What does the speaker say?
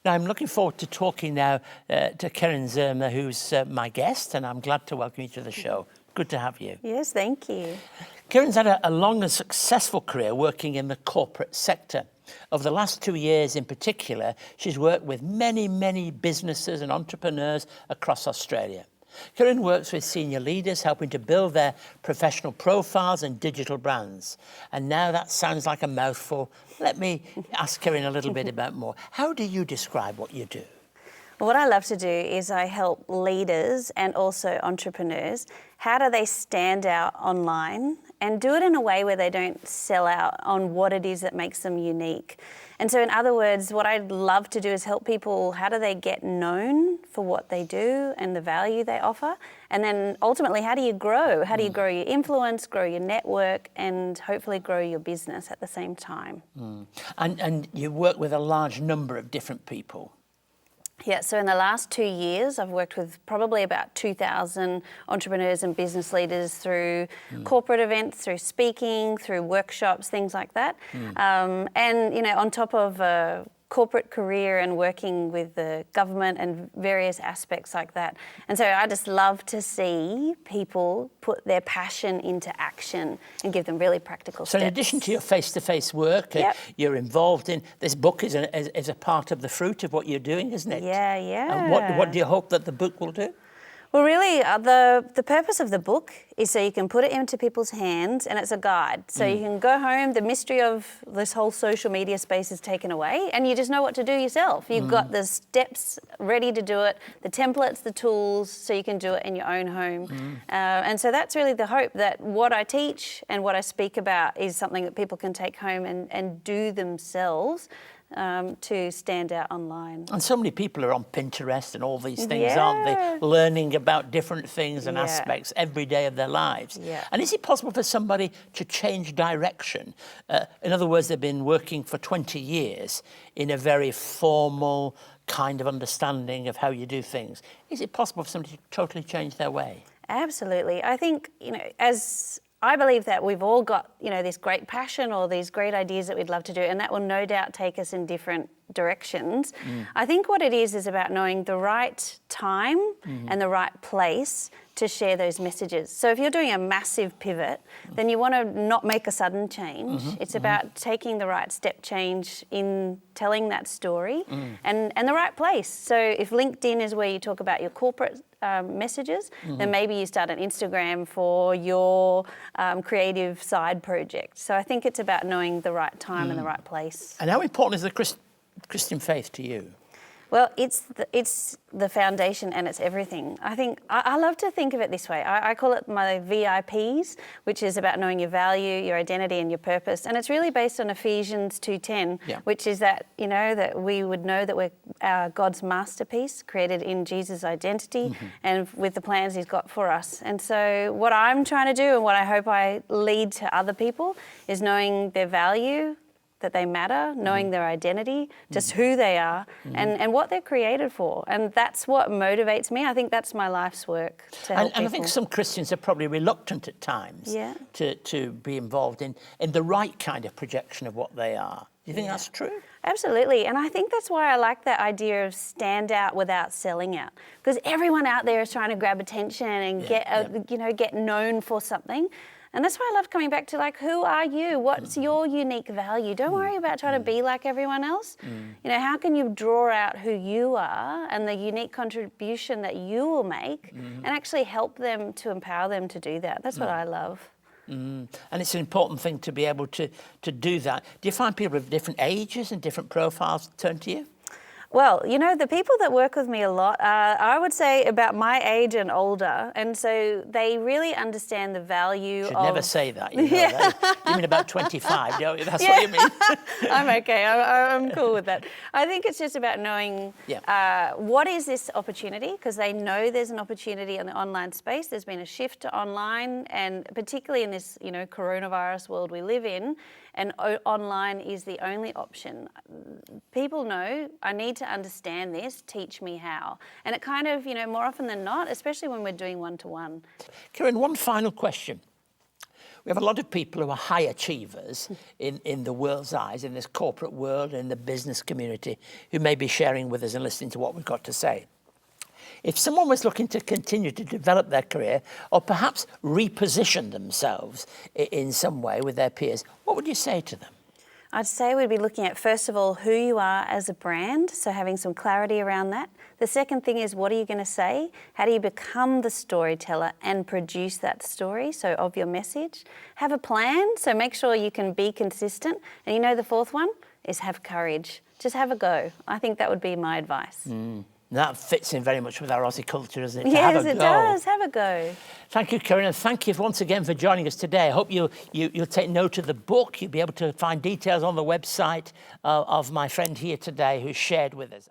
Now, I'm looking forward to talking now to Kirryn Zerna, who's my guest, and I'm glad to welcome you to the show. Good to have you. Yes, thank you. Kirryn's had a long and successful career working in the corporate sector. Over the last 2 years in particular, she's worked with many, many businesses and entrepreneurs across Australia. Kirryn works with senior leaders, helping to build their professional profiles and digital brands. And now that sounds like a mouthful. Let me ask Kirryn a little bit about more. How do you describe what you do? What I love to do is I help leaders and also entrepreneurs. How do they stand out online and do it in a way where they don't sell out on what it is that makes them unique? And so in other words, what I'd love to do is help people, how do they get known for what they do and the value they offer? And then ultimately, how do you grow? How do you grow your influence, grow your network, and hopefully grow your business at the same time? And you work with a large number of different people. Yeah, so in the last 2 years, I've worked with probably about 2,000 entrepreneurs and business leaders through corporate events, through speaking, through workshops, things like that. And, you know, on top of a corporate career and working with the government and various aspects like that. And so I just love to see people put their passion into action and give them really practical steps. So in addition to your face-to-face work, you're involved in, this book is a part of the fruit of what you're doing, isn't it? Yeah, yeah. And what do you hope that the book will do? Well, really, the purpose of the book is so you can put it into people's hands, and it's a guide. So you can go home, the mystery of this whole social media space is taken away, and you just know what to do yourself. You've got the steps ready to do it, the templates, the tools, so you can do it in your own home. And so that's really the hope, that what I teach and what I speak about is something that people can take home and do themselves. To stand out online. And so many people are on Pinterest and all these things, aren't they? Learning about different things and aspects every day of their lives. And is it possible for somebody to change direction? In other words, they've been working for 20 years in a very formal kind of understanding of how you do things. Is it possible for somebody to totally change their way? Absolutely. I think, you know, as I believe that we've all got, you know, this great passion or these great ideas that we'd love to do, and that will no doubt take us in different directions. I think what it is about knowing the right time and the right place to share those messages. So if you're doing a massive pivot, then you want to not make a sudden change. It's about taking the right step change in telling that story and the right place. So if LinkedIn is where you talk about your corporate messages, then maybe you start an Instagram for your creative side project. So I think it's about knowing the right time and the right place. And how important is the Christian faith to you? Well, it's the foundation and it's everything. I think I love to think of it this way. I call it my VIPs, which is about knowing your value, your identity, and your purpose. And it's really based on Ephesians 2:10, which is that, you know, that we would know that we're God's masterpiece, created in Jesus' identity and with the plans He's got for us. And so what I'm trying to do and what I hope I lead to other people is knowing their value, that they matter, knowing their identity, just who they are and what they're created for. And that's what motivates me. I think that's my life's work to help people. And I think some Christians are probably reluctant at times to be involved in the right kind of projection of what they are. Do you think that's true? Absolutely. And I think that's why I like that idea of stand out without selling out. Because everyone out there is trying to grab attention and get known for something. And that's why I love coming back to, like, who are you? What's your unique value? Don't worry about trying to be like everyone else. You know, how can you draw out who you are and the unique contribution that you will make and actually help them to empower them to do that? That's what I love. And it's an important thing to be able to do that. Do you find people of different ages and different profiles turn to you? Well, you know, the people that work with me a lot are, I would say, about my age and older. And so they really understand the value Should never say that, you know that. You mean about 25, don't you? That's what you mean. I'm okay. I'm cool with that. I think it's just about knowing what is this opportunity, because they know there's an opportunity in the online space. There's been a shift to online, and particularly in this, you know, coronavirus world we live in, and online is the only option. People know, I need to understand this, teach me how. And it kind of, you know, more often than not, especially when we're doing one-to-one. Kirryn, one final question. We have a lot of people who are high achievers in the world's eyes, in this corporate world, in the business community, who may be sharing with us and listening to what we've got to say. If someone was looking to continue to develop their career or perhaps reposition themselves in some way with their peers, what would you say to them? I'd say we'd be looking at, first of all, who you are as a brand, so having some clarity around that. The second thing is, what are you going to say? How do you become the storyteller and produce that story, so of your message? Have a plan, so make sure you can be consistent. And you know the fourth one is have courage. Just have a go. I think that would be my advice. That fits in very much with our Aussie culture, doesn't it? Yes, it does. Have a go. Thank you, Kirryn, and thank you once again for joining us today. I hope you'll take note of the book. You'll be able to find details on the website of my friend here today who shared with us.